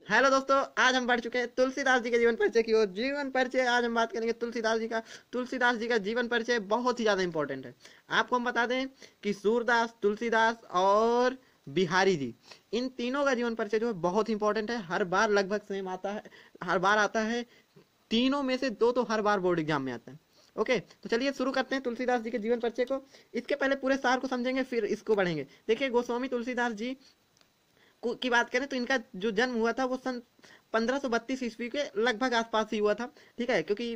Hello दोस्तों, आज हम बढ़ चुके हैं तुलसीदास जी के जीवन परिचय की ओर। जीवन परिचय आज हम बात करेंगे तुलसीदास जी का। तुलसीदास जी का जीवन परिचय बहुत ही ज़्यादा इंपॉर्टेंट है। आपको हम बता दें कि सूरदास, तुलसीदास और बिहारी जी, इन तीनों का जीवन परिचय जो है बहुत ही इंपॉर्टेंट है। हर बार लगभग सेम आता है, हर बार आता है। तीनों में से दो तो हर बार बोर्ड एग्जाम में आता है। ओके, तो चलिए शुरू करते हैं तुलसीदास जी के जीवन परिचय को। इसके पहले पूरे सार को समझेंगे, फिर इसको बढ़ेंगे। देखिए, गोस्वामी तुलसीदास जी की बात करें तो इनका जो जन्म हुआ था वो सन 1532 ईस्वी के लगभग आसपास ही हुआ था। ठीक है, क्योंकि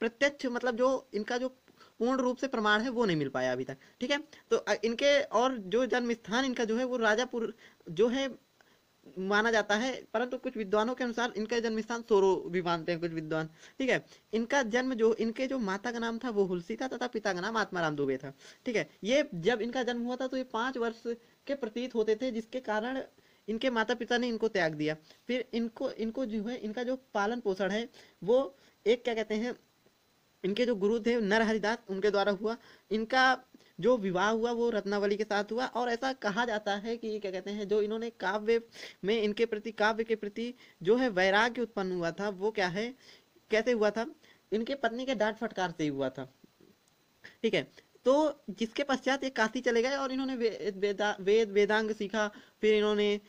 प्रत्यक्ष मतलब जो इनका जो पूर्ण रूप से प्रमाण है वो नहीं मिल पाया अभी तक। ठीक है, तो इनके और जो जन्म स्थान इनका जो है वो राजापुर जो है माना जाता है, परंतु कुछ विद्वानों के अनुसार इनका जन्म स्थान सोरो भी मानते हैं कुछ विद्वान। ठीक है, इनका जन्म जो इनके जो माता का नाम था वो हुलसी था तथा पिता का नाम आत्माराम दुबे था। ठीक है, ये जब इनका जन्म हुआ था तो ये 5 वर्ष के प्रतीत होते थे, जिसके कारण इनके माता पिता ने इनको त्याग दिया। फिर इनको इनको जो है इनका जो पालन पोषण है वो एक क्या कहते हैं, इनके जो गुरु थे नरहरिदास उनके द्वारा हुआ। इनका जो विवाह हुआ वो रत्नावली के साथ हुआ, और ऐसा कहा जाता है कि क्या कहते हैं, जो इन्होंने काव्य में इनके प्रति काव्य के प्रति जो है वैराग्य उत्पन्न हुआ था वो क्या है, कैसे हुआ था, इनके पत्नी के डांट फटकार से हुआ था। ठीक है, तो जिसके पश्चात ये काशी चले गए और इन्होंने वेद वेदांग सीखा। फिर इन्होंने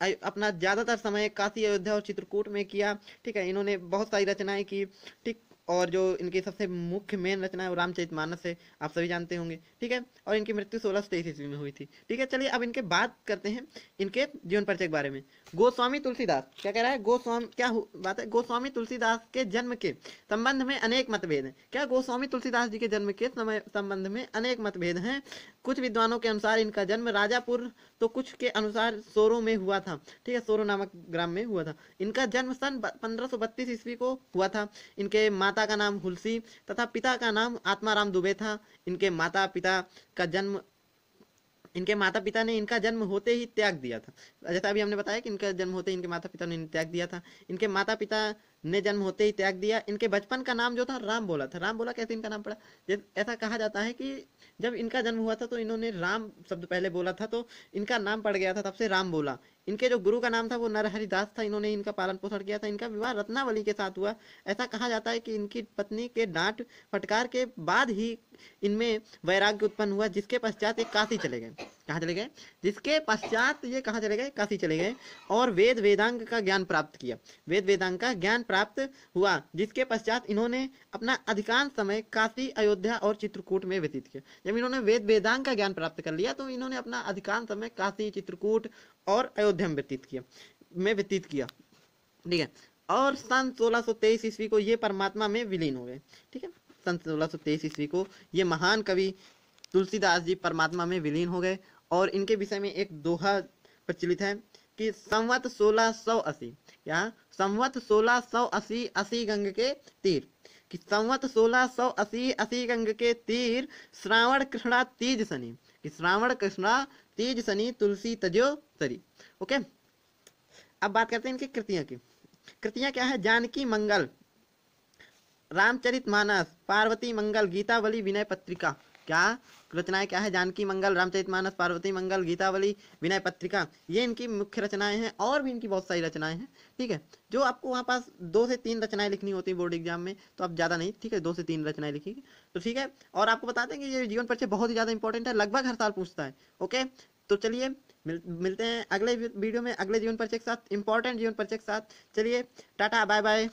अपना ज्यादातर समय काशी, अयोध्या और चित्रकूट में किया। ठीक है, इन्होंने बहुत सारी रचनाएं की। ठीक, और जो इनकी सबसे मुख्य मेन रचना है वो रामचरितमानस है, आप सभी जानते होंगे। ठीक है, और इनकी मृत्यु 1623 ईस्वी में हुई थी। ठीक है, चलिए अब इनके बात करते हैं इनके जीवन परिचय के बारे में। गोस्वामी तुलसीदास क्या कह रहा है, गोस्वामी क्या बात है, गोस्वामी तुलसीदास के जन्म के संबंध में अनेक मतभेद हैं। क्या गोस्वामी तुलसीदास जी के जन्म के समय संबंध में अनेक मतभेद हैं। कुछ विद्वानों के अनुसार इनका जन्म राजापुर, तो कुछ के अनुसार सोरो में हुआ था। ठीक है, सोरो नामक ग्राम में हुआ था। इनका जन्म सन 1532 ईस्वी को हुआ था। इनके माता का नाम हुलसी तथा पिता का नाम आत्माराम दुबे था। इनके माता पिता का जन्म इनके माता पिता ने इनका जन्म होते ही त्याग दिया था। जैसा अभी हमने बताया कि इनका जन्म होते ही इनके माता पिता ने त्याग दिया था। इनके माता पिता ने जन्म होते ही त्याग दिया। इनके बचपन का नाम जो था राम बोला था। राम बोला कैसे इनका नाम पड़ा, ऐसा कहा जाता है कि जब इनका जन्म हुआ था तो इन्होंने राम शब्द पहले बोला था, तो इनका नाम पड़ गया था, तब से राम बोला। इनके जो गुरु का नाम था वो नरहरिदास था। इन्होंने इनका पालन पोषण किया था। इनका विवाह रत्नावली के साथ हुआ। ऐसा कहा जाता है कि इनकी पत्नी के डांट फटकार के बाद ही इनमें वैराग्य उत्पन्न हुआ, जिसके पश्चात ये काशी चले गए। कहाँ चले गए, जिसके पश्चात ये कहाँ चले गए, काशी चले गए, और वेद वेदांग का ज्ञान प्राप्त किया। वेद वेदांग का ज्ञान प्राप्त हुआ, जिसके पश्चात इन्होंने अपना अधिकांश समय काशी, अयोध्या और चित्रकूट में व्यतीत किया। जब इन्होंने वेद वेदांग का ज्ञान प्राप्त कर लिया तो इन्होंने अपना अधिकांश समय काशी, चित्रकूट और अयोध्या में व्यतीत किया। ठीक है, और सन 1623 ईस्वी को ये परमात्मा में विलीन हो गए। ठीक है, सन 1623 ईस्वी को ये महान कवि तुलसीदास जी परमात्मा में विलीन हो गए। और इनके विषय में एक दोहा प्रचलित है कि संवत 1680, क्या संवत 1680 80 गंग के तीर, कि संवत 1680 80 गंग के तीर, श्रावण कृष्णा तीज शनि, कि श्रावण कृष्णा तीज शनि तुलसी तजो तरी। ओके, अब बात करते हैं इनकी कृतियां की। कृतियां क्या है, जानकी मंगल, रामचरितमानस, पार्वती मंगल, गीतावली, विनय पत्रिका। क्या रचनाएं क्या है, जानकी मंगल, रामचरितमानस, पार्वती मंगल, गीतावली, विनय पत्रिका, ये इनकी मुख्य रचनाएं हैं। और भी इनकी बहुत सारी रचनाएं हैं। ठीक है, जो आपको वहाँ पास 2 से 3 रचनाएं लिखनी होती है बोर्ड एग्जाम में, तो आप ज़्यादा नहीं, ठीक है, 2 से 3 रचनाएं लिखिएगा तो ठीक है। और आपको बता दें कि ये जीवन परिचय बहुत ही ज़्यादा इंपॉर्टेंट है, लगभग हर साल पूछता है। ओके, तो चलिए मिलते हैं अगले वीडियो में अगले जीवन परिचय के साथ, इंपॉर्टेंट जीवन परिचय के साथ। चलिए टाटा, बाय बाय।